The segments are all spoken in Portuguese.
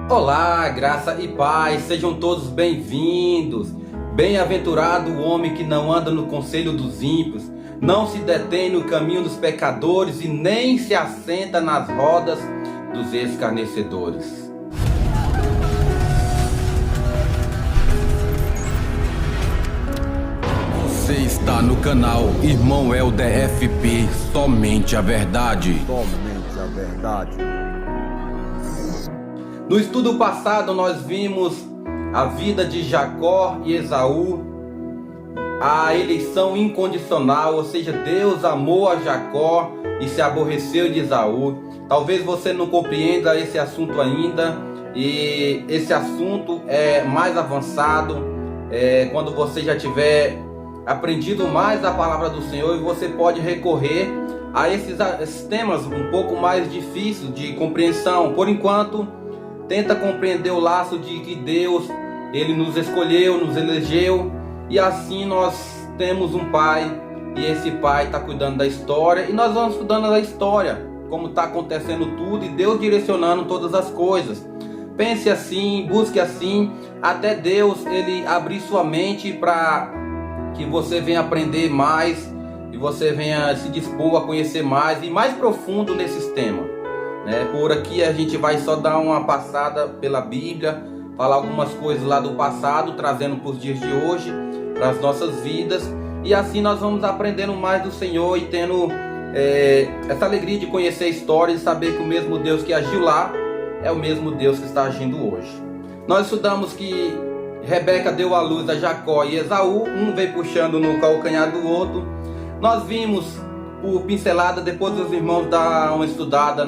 Olá, graça e paz, sejam todos bem-vindos. Bem-aventurado o homem que não anda no conselho dos ímpios, não se detém no caminho dos pecadores e nem se assenta nas rodas dos escarnecedores. Você está no canal Irmão Helder FP, somente a verdade. Somente a verdade. No estudo passado nós vimos a vida de Jacó e Esaú, a eleição incondicional, ou seja, Deus amou a Jacó e se aborreceu de Esaú. Talvez você não compreenda esse assunto ainda, e esse assunto é mais avançado quando você já tiver aprendido mais a palavra do Senhor, e você pode recorrer a esses temas um pouco mais difíceis de compreensão. Por enquanto, tenta compreender o laço de que Deus, Ele nos escolheu, nos elegeu, e assim nós temos um Pai, e esse Pai está cuidando da história, e nós vamos estudando a história, como está acontecendo tudo, e Deus direcionando todas as coisas. Pense assim, busque assim, até Deus Ele abrir sua mente para que você venha aprender mais, e você venha se dispor a conhecer mais e mais profundo nesses temas. Por aqui a gente vai só dar uma passada pela Bíblia, falar algumas coisas lá do passado, trazendo para os dias de hoje, para as nossas vidas, e assim nós vamos aprendendo mais do Senhor e tendo essa alegria de conhecer a história e saber que o mesmo Deus que agiu lá é o mesmo Deus que está agindo hoje. Nós estudamos que Rebeca deu à luz a Jacó e Esaú, um veio puxando no calcanhar do outro. Nós vimos por pincelada, depois os irmãos dar uma estudada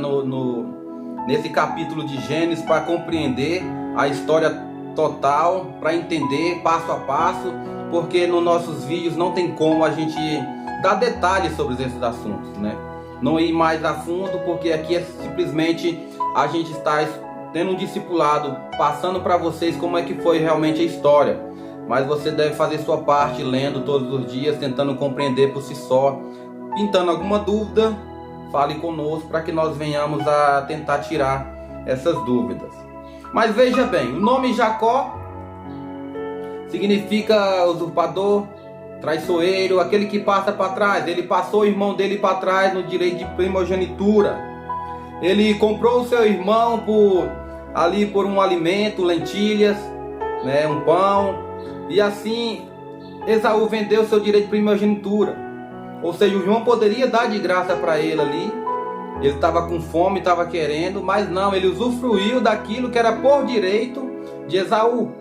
nesse capítulo de Gênesis para compreender a história total, para entender passo a passo, porque nos nossos vídeos não tem como a gente dar detalhes sobre esses assuntos, não ir mais a fundo, porque aqui é simplesmente a gente está tendo um discipulado, passando para vocês como é que foi realmente a história, mas você deve fazer sua parte, lendo todos os dias, tentando compreender por si só. Pintando alguma dúvida, fale conosco para que nós venhamos a tentar tirar essas dúvidas. Mas veja bem, o nome Jacó significa usurpador, traiçoeiro, aquele que passa para trás. Ele passou o irmão dele para trás no direito de primogenitura. Ele comprou o seu irmão por um alimento, lentilhas, um pão, e assim Esaú vendeu seu direito de primogenitura. Ou seja, o irmão poderia dar de graça para ele ali. Ele estava com fome, estava querendo, mas não, ele usufruiu daquilo que era por direito de Esaú.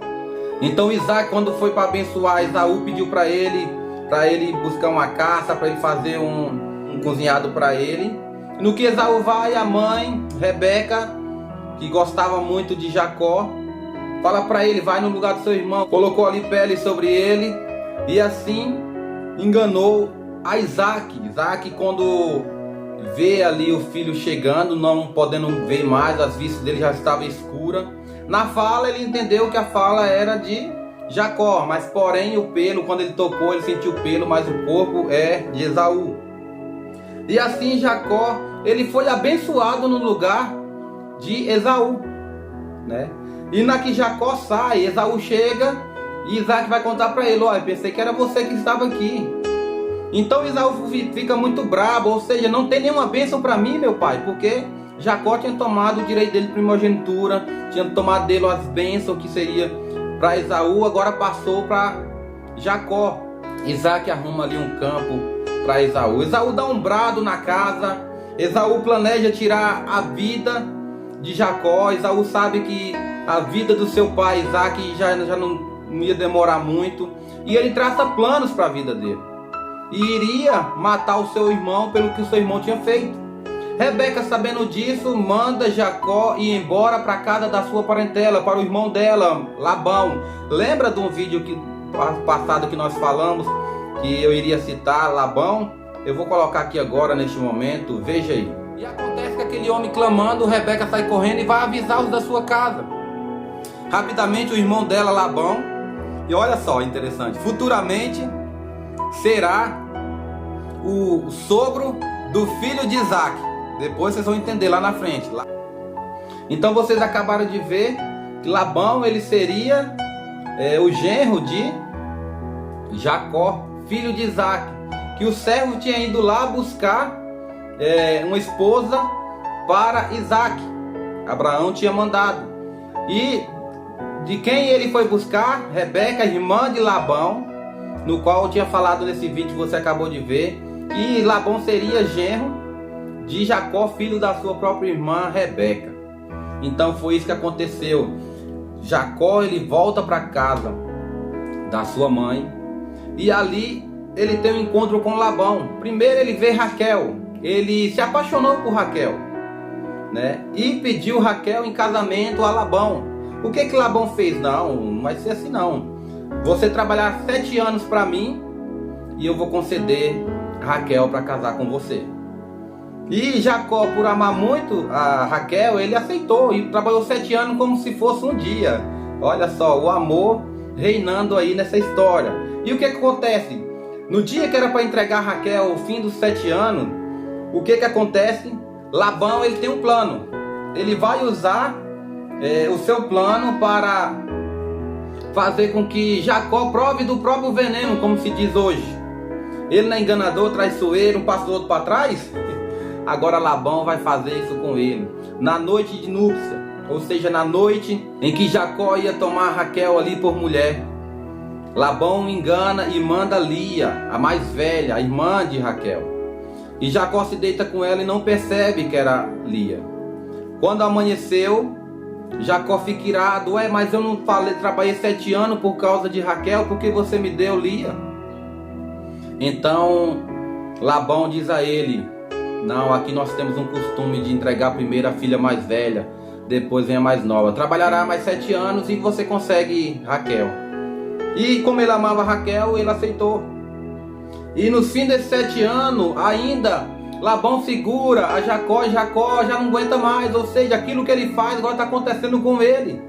Então Isaac, quando foi para abençoar Esaú, pediu para ele buscar uma caça, para ele fazer um cozinhado para ele. No que Esaú vai, a mãe, Rebeca, que gostava muito de Jacó, fala para ele, vai no lugar do seu irmão, colocou ali pele sobre ele, e assim enganou a Isaac. Isaac, quando vê ali o filho chegando, não podendo ver mais, as vistas dele já estavam escuras. Na fala ele entendeu que a fala era de Jacó, mas porém o pelo, quando ele tocou, ele sentiu o pelo, mas o corpo é de Esaú. E assim Jacó, ele foi abençoado no lugar de Esaú, E na que Jacó sai, Esaú chega e Isaac vai contar para ele, olha, pensei que era você que estava aqui. Então Esaú fica muito bravo, ou seja, não tem nenhuma bênção para mim, meu pai, porque Jacó tinha tomado o direito dele de primogenitura, tinha tomado dele as bênçãos que seria para Esaú, agora passou para Jacó. Isaac arruma ali um campo para Esaú. Esaú dá um brado na casa, Esaú planeja tirar a vida de Jacó. Esaú sabe que a vida do seu pai Isaac já não ia demorar muito, e ele traça planos para a vida dele. E iria matar o seu irmão pelo que o seu irmão tinha feito. Rebeca, sabendo disso, manda Jacó ir embora para a casa da sua parentela, para o irmão dela, Labão. Lembra de um vídeo passado que nós falamos, que eu iria citar Labão? Eu vou colocar aqui agora, neste momento, veja aí. E acontece que aquele homem clamando, Rebeca sai correndo e vai avisar os da sua casa. Rapidamente o irmão dela, Labão, e olha só, interessante, futuramente será o sogro do filho de Isaac. Depois vocês vão entender lá na frente. Então vocês acabaram de ver que Labão ele seria o genro de Jacó, filho de Isaac, que o servo tinha ido lá buscar uma esposa para Isaac. Abraão tinha mandado. E de quem ele foi buscar? Rebeca, irmã de Labão, no qual eu tinha falado nesse vídeo que você acabou de ver. E Labão seria genro de Jacó, filho da sua própria irmã Rebeca. Então foi isso que aconteceu. Jacó ele volta para casa da sua mãe e ali ele tem um encontro com Labão. Primeiro ele vê Raquel, ele se apaixonou por Raquel, né? E pediu Raquel em casamento a Labão. O que que Labão fez? Não vai ser assim não. Você trabalhar 7 anos para mim e eu vou conceder Raquel para casar com você. E Jacó, por amar muito a Raquel, ele aceitou e trabalhou 7 anos como se fosse um dia. Olha só, o amor reinando aí nessa história. E o que acontece? No dia que era para entregar Raquel, o fim dos 7 anos, o que acontece? Labão ele tem um plano. Ele vai usar o seu plano para fazer com que Jacó prove do próprio veneno, como se diz hoje. Ele não é enganador, traiçoeiro, um passa o outro para trás? Agora Labão vai fazer isso com ele. Na noite de núpcia, ou seja, na noite em que Jacó ia tomar Raquel ali por mulher, Labão engana e manda Lia, a mais velha, a irmã de Raquel. E Jacó se deita com ela e não percebe que era Lia. Quando amanheceu, Jacó fica irado. Mas eu não trabalhei 7 anos por causa de Raquel, porque você me deu Lia? Então Labão diz a ele: não, aqui nós temos um costume de entregar primeiro a filha mais velha, depois vem a mais nova. Trabalhará mais 7 anos e você consegue Raquel. E como ele amava Raquel, ele aceitou. E no fim desses 7 anos, ainda Labão segura a Jacó, e Jacó já não aguenta mais. Ou seja, aquilo que ele faz agora está acontecendo com ele.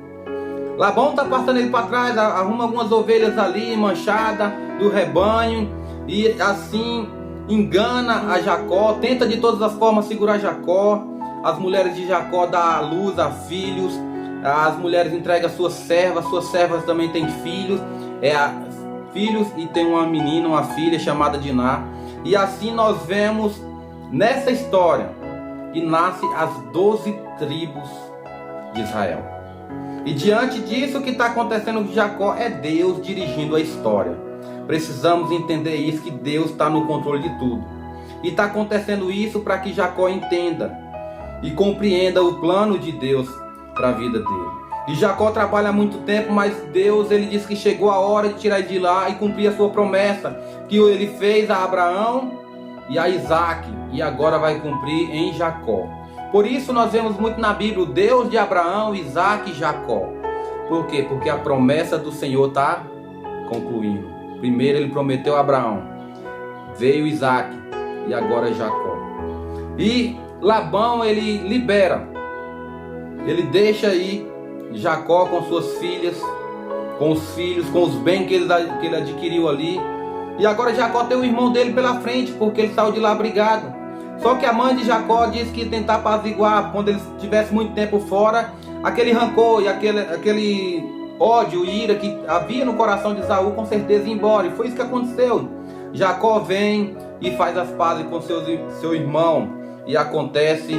Labão está passando ele para trás, arruma algumas ovelhas ali, manchadas do rebanho, e assim engana a Jacó, tenta de todas as formas segurar Jacó. As mulheres de Jacó dão à luz a filhos, as mulheres entregam suas servas também têm filhos, filhos, e tem uma menina, uma filha chamada Diná. E assim nós vemos nessa história que nasce as 12 tribos de Israel. E diante disso, o que está acontecendo com Jacó é Deus dirigindo a história. Precisamos entender isso, que Deus está no controle de tudo. E está acontecendo isso para que Jacó entenda e compreenda o plano de Deus para a vida dele. E Jacó trabalha há muito tempo, mas Deus ele disse que chegou a hora de tirar ele de lá e cumprir a sua promessa, que ele fez a Abraão e a Isaac, e agora vai cumprir em Jacó. Por isso nós vemos muito na Bíblia o Deus de Abraão, Isaac e Jacó. Por quê? Porque a promessa do Senhor está concluindo. Primeiro ele prometeu a Abraão, veio Isaac e agora Jacó. E Labão ele libera, ele deixa aí Jacó com suas filhas, com os filhos, com os bens que ele adquiriu ali. E agora Jacó tem o irmão dele pela frente, porque ele saiu de lá brigado. Só que a mãe de Jacó disse que ia tentar apaziguar quando ele estivesse muito tempo fora, aquele rancor e aquele ódio e ira que havia no coração de Esaú, com certeza ia embora. E foi isso que aconteceu. Jacó vem e faz as pazes com seu irmão, e acontece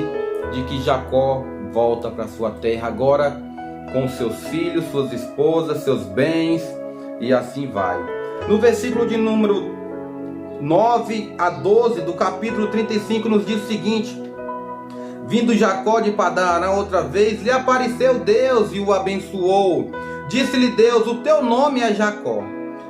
de que Jacó volta para sua terra agora com seus filhos, suas esposas, seus bens, e assim vai. No versículo de número 9 a 12 do capítulo 35 nos diz o seguinte: vindo Jacó de Padã Arã outra vez, lhe apareceu Deus e o abençoou. Disse-lhe Deus: o teu nome é Jacó,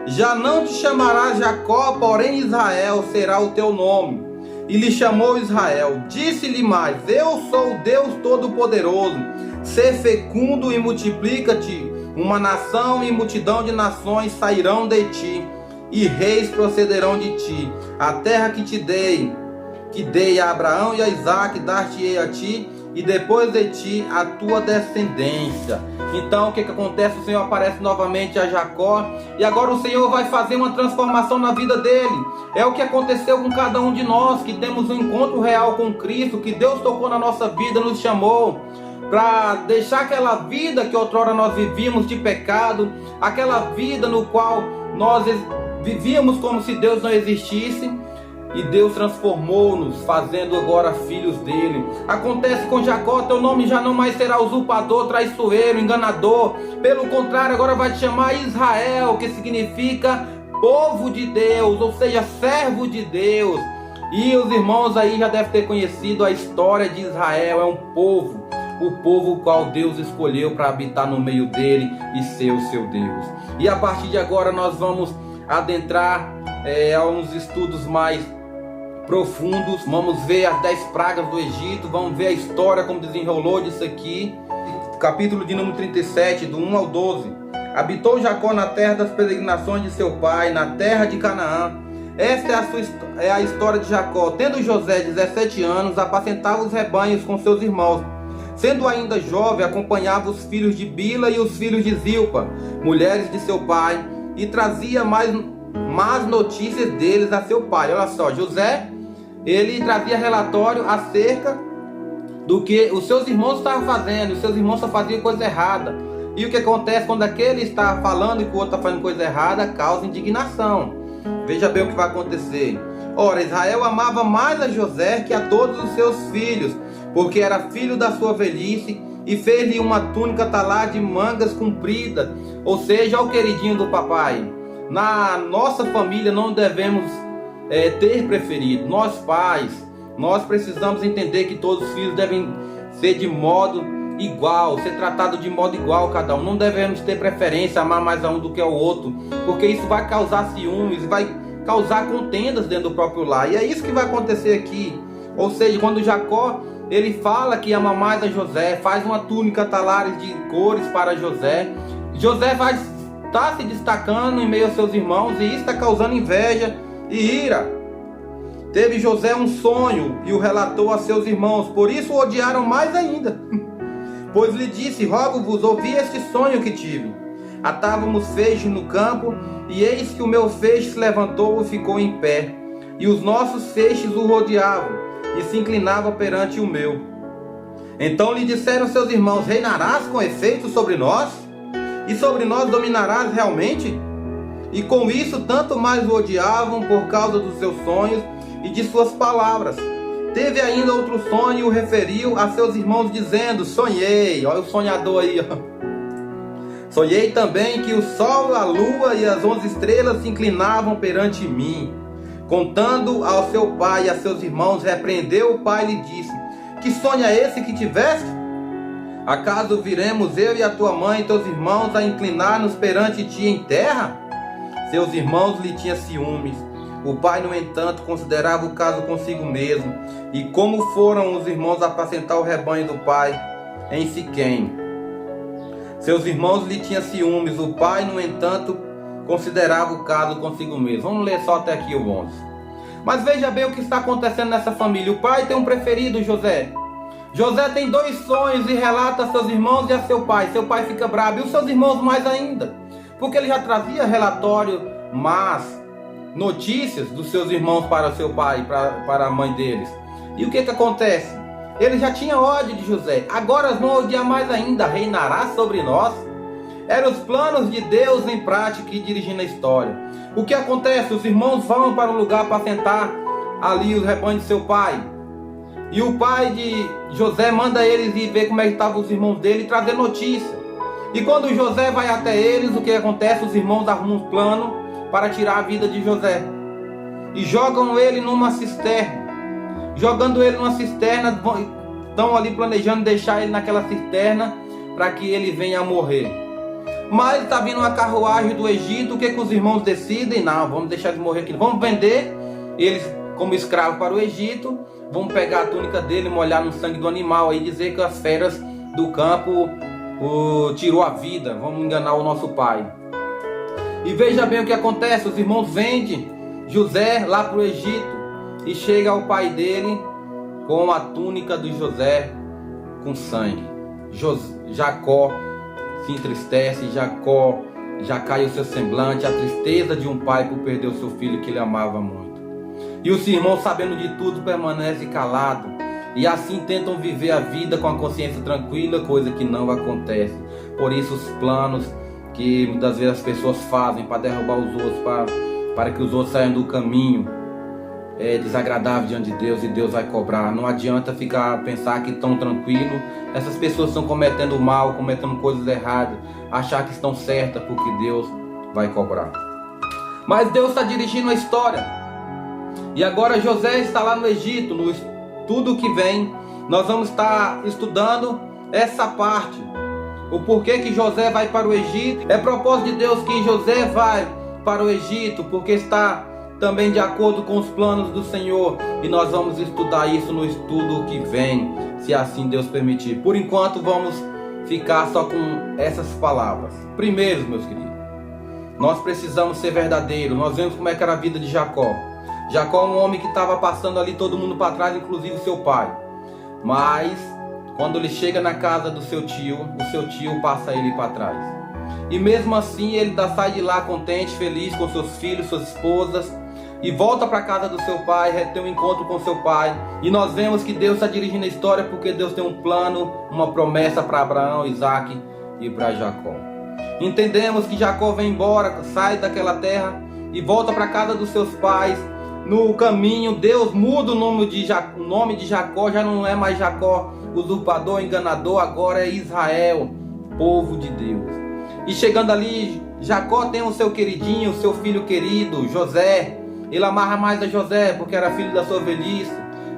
já não te chamarás Jacó, porém Israel será o teu nome. E lhe chamou Israel. Disse-lhe mais: eu sou o Deus Todo-Poderoso, sê fecundo e multiplica-te, uma nação e multidão de nações sairão de ti, e reis procederão de ti. A terra que dei a Abraão e a Isaac, dar-te-ei a ti, e depois de ti a tua descendência. Então o que acontece? O Senhor aparece novamente a Jacó, e agora o Senhor vai fazer uma transformação na vida dele. É o que aconteceu com cada um de nós, que temos um encontro real com Cristo, que Deus tocou na nossa vida, nos chamou. para deixar aquela vida que outrora nós vivíamos de pecado, aquela vida no qual nós vivíamos como se Deus não existisse, e Deus transformou-nos, fazendo agora filhos dele. Acontece com Jacó: teu nome já não mais será usurpador, traiçoeiro, enganador. Pelo contrário, agora vai te chamar Israel, que significa povo de Deus, ou seja, servo de Deus. E os irmãos aí já devem ter conhecido a história de Israel. É um povo, o povo o qual Deus escolheu para habitar no meio dele e ser o seu Deus. E a partir de agora nós vamos adentrar a uns estudos mais profundos. Vamos ver as 10 pragas do Egito, vamos ver a história como desenrolou disso aqui. Capítulo de número 37, do 1 ao 12. Habitou Jacó na terra das peregrinações de seu pai, na terra de Canaã. Esta é a história de Jacó. Tendo José 17 anos, apacentava os rebanhos com seus irmãos. Sendo ainda jovem, acompanhava os filhos de Bila e os filhos de Zilpa, mulheres de seu pai, e trazia más notícias deles a seu pai. Olha só, José, ele trazia relatório acerca do que os seus irmãos estavam fazendo. Os seus irmãos só faziam coisa errada. E o que acontece quando aquele está falando e que o outro está fazendo coisa errada? Causa indignação. Veja bem o que vai acontecer. Ora, Israel amava mais a José que a todos os seus filhos, porque era filho da sua velhice, e fez-lhe uma túnica talar de mangas compridas, ou seja, o queridinho do papai. Na nossa família não devemos ter preferido. Nós pais, nós precisamos entender que todos os filhos devem ser de modo igual, ser tratado de modo igual cada um. Não devemos ter preferência, amar mais a um do que ao outro, porque isso vai causar ciúmes, vai causar contendas dentro do próprio lar. E é isso que vai acontecer aqui. Ou seja, quando Jacó ele fala que ama mais a José, faz uma túnica talares de cores para José, José vai estar se destacando em meio aos seus irmãos, e isso está causando inveja e ira. Teve José um sonho e o relatou a seus irmãos, por isso o odiaram mais ainda. Pois lhe disse: rogo-vos, ouvi este sonho que tive. Atávamos feixes no campo, e eis que o meu feixe se levantou e ficou em pé, e os nossos feixes o rodeavam, e se inclinava perante o meu. Então lhe disseram seus irmãos: reinarás com efeito sobre nós? E sobre nós dominarás realmente? E com isso tanto mais o odiavam por causa dos seus sonhos e de suas palavras. Teve ainda outro sonho e o referiu a seus irmãos, dizendo: sonhei, olha o sonhador aí, ó. Sonhei também que o sol, a lua e as 11 estrelas se inclinavam perante mim. Contando ao seu pai e a seus irmãos, repreendeu o pai e lhe disse: que sonho é esse que tiveste? Acaso viremos eu e a tua mãe e teus irmãos a inclinar-nos perante ti em terra? Seus irmãos lhe tinham ciúmes. O pai, no entanto, considerava o caso consigo mesmo. E como foram os irmãos apacentar o rebanho do pai em Siquém? Seus irmãos lhe tinham ciúmes. O pai, no entanto, considerava o caso consigo mesmo. Vamos ler só até aqui o 11. Mas veja bem o que está acontecendo nessa família. O pai tem um preferido, José. José tem 2 sonhos e relata a seus irmãos e a seu pai. Seu pai fica bravo, e os seus irmãos mais ainda, porque ele já trazia relatório, mas notícias dos seus irmãos para seu pai, para a mãe deles. E o que acontece? Ele já tinha ódio de José. Agora vão odiar mais ainda. Reinará sobre nós? Eram os planos de Deus em prática e dirigindo a história. O que acontece? Os irmãos vão para um lugar para sentar ali os rebanhos de seu pai. E o pai de José manda eles ir ver como é que estavam os irmãos dele e trazer notícia. E quando José vai até eles, o que acontece? Os irmãos arrumam um plano para tirar a vida de José. E jogam ele numa cisterna. Jogando ele numa cisterna, estão ali planejando deixar ele naquela cisterna para que ele venha a morrer. Mas está vindo uma carruagem do Egito. O que os irmãos decidem? Não, vamos deixar ele morrer aqui. Vamos vender eles como escravo para o Egito. Vamos pegar a túnica dele, molhar no sangue do animal e dizer que as feras do campo tirou a vida. Vamos enganar o nosso pai. E veja bem o que acontece. Os irmãos vendem José lá para o Egito. E chega ao pai dele com a túnica de José com sangue. Jacó se entristece. Jacó já cai o seu semblante. A tristeza de um pai por perder o seu filho que ele amava muito. E os irmãos, sabendo de tudo, permanecem calados. e assim tentam viver a vida com a consciência tranquila, coisa que não acontece. Por isso os planos que muitas vezes as pessoas fazem para derrubar os outros, para que os outros saiam do caminho, é desagradável diante de Deus, e Deus vai cobrar. Não adianta pensar que estão tranquilo. Essas pessoas estão cometendo mal, cometendo coisas erradas, achar que estão certas, porque Deus vai cobrar. Mas Deus está dirigindo a história, e agora José está lá no Egito. No estudo que vem, nós vamos estar estudando essa parte, o porquê que José vai para o Egito. É propósito de Deus que José vai para o Egito, porque está também de acordo com os planos do Senhor, e nós vamos estudar isso no estudo que vem, se assim Deus permitir. Por enquanto vamos ficar só com essas palavras. Primeiro, meus queridos, nós precisamos ser verdadeiros. Nós vemos como é que era a vida de Jacó. Jacó é um homem que estava passando ali todo mundo para trás, inclusive seu pai. Mas quando ele chega na casa do seu tio, o seu tio passa ele para trás. E mesmo assim ele sai de lá contente, feliz com seus filhos, suas esposas, e volta para a casa do seu pai, tem um encontro com seu pai. E nós vemos que Deus está dirigindo a história, porque Deus tem um plano, uma promessa para Abraão, Isaac e para Jacó. Entendemos que Jacó vem embora, sai daquela terra e volta para a casa dos seus pais. No caminho, Deus muda o nome de Jacó, já não é mais Jacó, usurpador, enganador, agora é Israel, povo de Deus. E chegando ali, Jacó tem o seu queridinho, o seu filho querido, José. Ele amarra mais a José, porque era filho da sua velhice.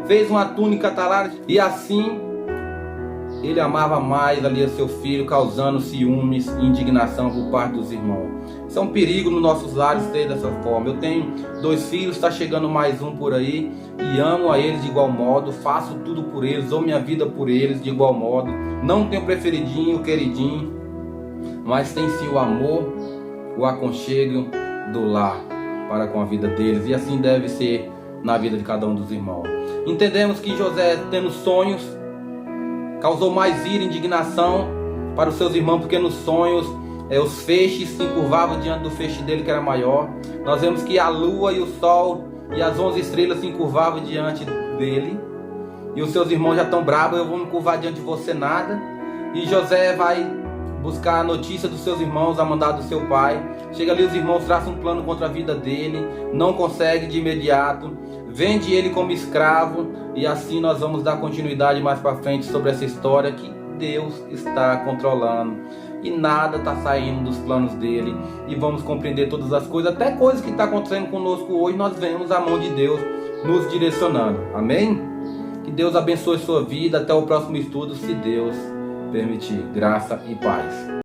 Fez uma túnica talada, e assim ele amava mais ali o seu filho, causando ciúmes e indignação por parte dos irmãos. Isso é um perigo nos nossos lares ter dessa forma. Eu tenho 2 filhos, está chegando mais um por aí, e amo a eles de igual modo, faço tudo por eles, dou minha vida por eles de igual modo. Não tenho preferidinho, queridinho, mas tem sim o amor, o aconchego do lar para com a vida deles, e assim deve ser na vida de cada um dos irmãos. Entendemos que José, tendo sonhos, causou mais ira e indignação para os seus irmãos, porque nos sonhos os feixes se encurvavam diante do feixe dele, que era maior. Nós vemos que a lua e o sol e as 11 estrelas se encurvavam diante dele, e os seus irmãos já estão bravos: eu vou me curvar diante de você nada. E José vai buscar a notícia dos seus irmãos, a mandado do seu pai. Chega ali, os irmãos traçam um plano contra a vida dele, não consegue de imediato, vende ele como escravo, e assim nós vamos dar continuidade mais para frente sobre essa história que Deus está controlando, e nada está saindo dos planos dele, e vamos compreender todas as coisas, até coisas que estão acontecendo conosco hoje, nós vemos a mão de Deus nos direcionando. Amém? Que Deus abençoe sua vida. Até o próximo estudo, se Deus permitir. Graça e paz.